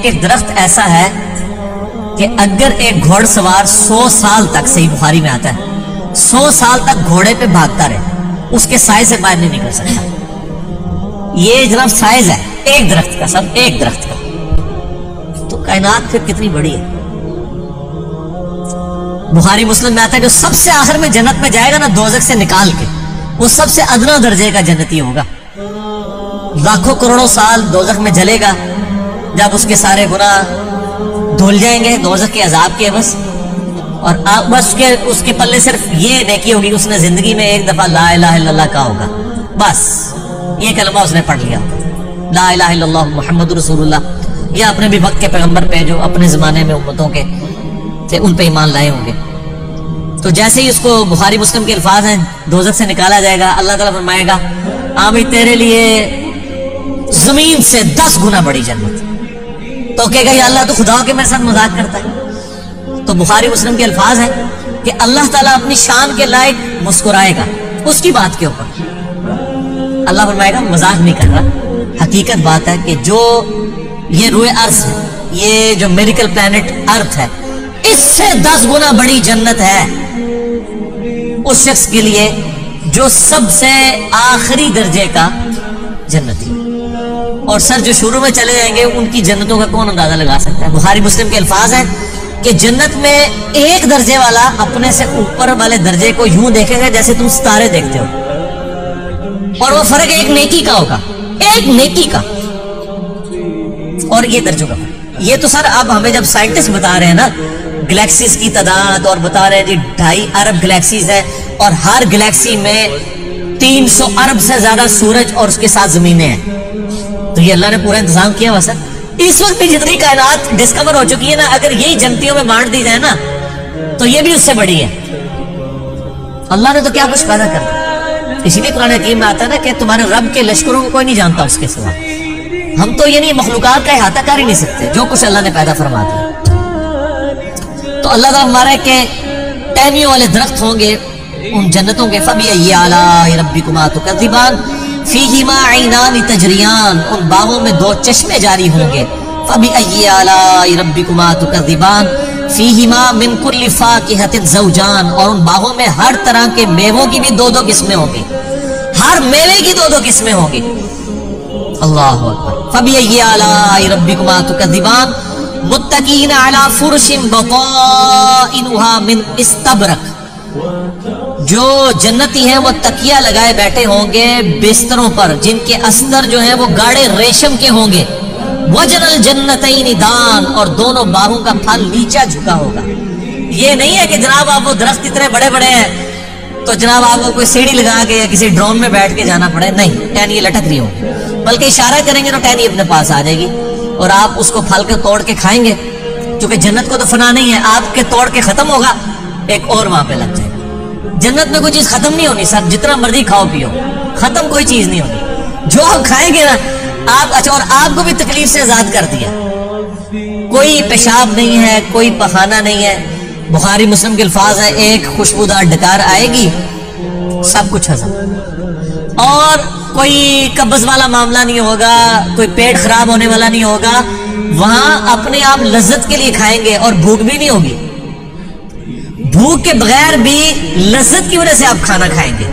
ایک درخت ایسا ہے کہ اگر ایک گھوڑ سوار 100 سال تک، صحیح بخاری میں آتا ہے، 100 سال تک گھوڑے پہ بھاگتا رہے، اس کے سائے سے باہر نہیں نکل سکتا۔ یہ جناب سائز ہے ایک درخت کا، سب ایک درخت کا، تو کائنات پھر کتنی بڑی ہے۔ بخاری مسلم میں آتا ہے کہ سب سے آخر میں جنت میں جائے گا نا، دوزخ سے نکال کے، وہ سب سے ادنا درجے کا جنتی ہوگا، لاکھوں کروڑوں سال دوزخ میں جلے گا، جب اس کے سارے گناہ دھل جائیں گے دوزخ کے عذاب کے بس، اور بس اس کے پلے صرف یہ نیکی ہوگی، اس نے زندگی میں ایک دفعہ لا الہ الا اللہ کہا ہوگا، بس یہ کلمہ اس نے پڑھ لیا، لا الہ الا اللہ محمد رسول اللہ، یا اپنے بھی وقت کے پیغمبر پہ جو اپنے زمانے میں امتوں کے تھے ان پہ ایمان لائے ہوں گے۔ تو جیسے ہی اس کو بخاری مسلم کے الفاظ ہیں، دوزخ سے نکالا جائے گا، اللہ تعالیٰ فرمائے گا ہاں بھائی تیرے لیے زمین سے 10 گنا بڑی جنت، تو کہے گا یا اللہ تو خدا کے میرے ساتھ مذاق کرتا ہے۔ تو بخاری مسلم کے الفاظ ہیں کہ اللہ تعالیٰ اپنی شان کے لائق مسکرائے گا اس کی بات کے اوپر، اللہ فرمائے گا مذاق نہیں کر رہا، حقیقت بات ہے کہ جو یہ روئے ارض ہے، یہ جو میریکل پلانٹ ارتھ ہے، اس سے 10 گنا بڑی جنت ہے اس شخص کے لیے جو سب سے آخری درجے کا جنتی، اور سر جو شروع میں چلے جائیں گے ان کی جنتوں کا کون اندازہ لگا سکتا ہے۔ بخاری مسلم کے الفاظ ہیں کہ جنت میں ایک درجے والا اپنے سے اوپر والے درجے کو یوں دیکھے گا جیسے تم ستارے دیکھتے ہو، اور وہ فرق ایک نیکی کا ہوگا، ایک نیکی کا، اور یہ درجوں کا فرق۔ یہ تو سر اب ہمیں جب سائنٹسٹ بتا رہے ہیں نا گلیکسیز کی تعداد، اور بتا رہے ہیں جی 2.5 ارب گلیکسیز ہے، اور ہر گلیکسی میں 300 ارب سے زیادہ سورج اور اس کے ساتھ زمینیں ہیں، تو یہ اللہ نے پورا انتظام کیا ہوا سر۔ اس وقت بھی جتنی کائنات ڈسکور ہو چکی ہے نا، اگر یہی جنتیوں میں بانٹ دی جائے نا تو یہ بھی اس سے بڑی ہے۔ اللہ نے تو کیا کچھ پیدا کر دیا، اسی لیے قرآن حکیم میں آتا ہے نا کہ تمہارے رب کے لشکروں کو کوئی نہیں جانتا اس کے سوا۔ ہم تو یہ نہیں مخلوقات کا احاطہ کر ہی نہیں سکتے جو کچھ اللہ نے پیدا فرما دیا۔ تو اللہ تعالیٰ ہمارا کہ ٹہنیوں والے درخت ہوں گے ان جنتوں کے، فَبِأَيِّ آلَاءِ رَبِّكُمَا تُكَذِّبَانِ فِيهِمَا عَيْنَانِ تَجْرِيَانِ، ان باغوں میں 2 چشمے جاری ہوں گے، فَبِأَيِّ آلَاءِ رَبِّكُمَا تُكَذِّبَانِ فِيهِمَا مِن كُلِّ فَاكِهَةٍ زَوْجَانِ، اور ان باغوں میں ہر طرح کے میووں کی بھی 2 قسمیں ہوں گی، ہر میوے کی 2 قسمیں ہوں گی۔ اللہ اکبر۔ فَبِأَيِّ آلَاءِ رَبِّكُمَا تُكَذِّبَانِ مُتَّكِئِينَ عَلَى فُرُشٍ بَطَائِنُهَا مِنْ اِسْتَبْرَقٍ، جو جنتی ہیں وہ تکیہ لگائے بیٹھے ہوں گے بستروں پر جن کے استر جو ہیں وہ گاڑے ریشم کے ہوں گے، وَجَنَ الْجَنَّتَيْنِ دَانٍ، اور دونوں باغوں کا پھل نیچا جھکا ہوگا۔ یہ نہیں ہے کہ جناب آپ وہ درخت اتنے بڑے بڑے ہیں تو جناب آپ کو کوئی سیڑھی لگا کے یا کسی ڈرون میں بیٹھ کے جانا پڑے، نہیں، ٹہنی لٹک رہی ہوگی، بلکہ اشارہ کریں گے تو ٹہنی اپنے پاس آ جائے گی، اور آپ اس کو پھل کے توڑ کے کھائیں گے، کیونکہ جنت کو تو فنا نہیں ہے، آپ کے توڑ کے ختم ہوگا، ایک اور وہاں پہ لگ جائے گا۔ جنت میں کوئی چیز ختم نہیں ہونی سر، جتنا مرضی کھاؤ پیو، ختم کوئی چیز نہیں ہونی، جو آپ کھائیں گے نا آپ، اچھا، اور آپ کو بھی تکلیف سے آزاد کر دیا، کوئی پیشاب نہیں ہے، کوئی پخانہ نہیں ہے۔ بخاری مسلم کے الفاظ ہیں ایک خوشبودار ڈکار آئے گی سب کچھ ہضم، اور کوئی قبض والا معاملہ نہیں ہوگا، کوئی پیٹ خراب ہونے والا نہیں ہوگا، وہاں اپنے آپ لذت کے لیے کھائیں گے، اور بھوک بھی نہیں ہوگی، بھوک کے بغیر بھی لذت کی وجہ سے آپ کھانا کھائیں گے،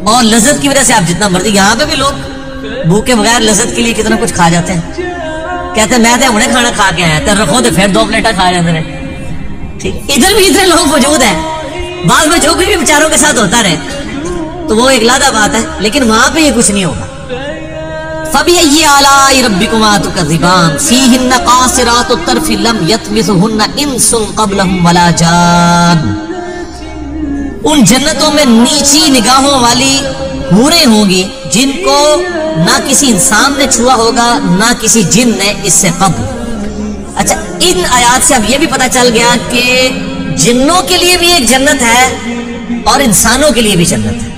اور لذت کی وجہ سے آپ جتنا مرضی، یہاں پہ بھی لوگ بھوک کے بغیر لذت کے لیے کتنا کچھ کھا جاتے ہیں، کہتے ہیں میں تو انہیں کھانا کھا کے آیا تھا، رکھو تو پھر 2 پلیٹیں کھا جاتے ہیں، ٹھیک، ادھر بھی اتنے لوگ موجود ہیں، بعض میں جو بھی بیچاروں کے ساتھ ہوتا رہے تو وہ ایک علیحدہ بات ہے، لیکن وہاں پہ یہ کچھ نہیں ہوگا۔ فَبِأَيِّ آلَاءِ رَبِّكُمَا تُكَذِّبَانِ فِيهِنَّ قَاصِرَاتُ الطَّرْفِ لَمْ يَطْمِثُهُنَّ إِنسٌ قَبْلَهُمْ وَلَا جَانٌ، ان جنتوں میں نیچی نگاہوں والی حوریں ہوں گی جن کو نہ کسی انسان نے چھوا ہوگا نہ کسی جن نے اس سے قبل۔ اچھا، ان آیات سے اب یہ بھی پتہ چل گیا کہ جنوں کے لیے بھی ایک جنت ہے اور انسانوں کے لیے بھی جنت ہے۔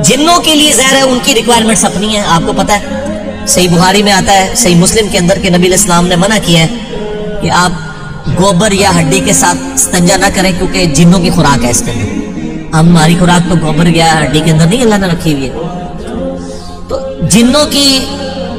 جنوں کے لیے ظاہر ہے ان کی ریکوائرمنٹس اپنی ہیں، آپ کو پتہ ہے، صحیح بخاری میں آتا ہے، صحیح مسلم کے اندر کہ نبی علیہ السلام نے منع کیا ہے کہ آپ گوبر یا ہڈی کے ساتھ استنجا نہ کریں، کیونکہ جنوں کی خوراک ہے اس کے اندر، ہماری خوراک تو گوبر یا ہڈی کے اندر نہیں اللہ نے رکھی ہوئی ہے۔ تو جنوں کی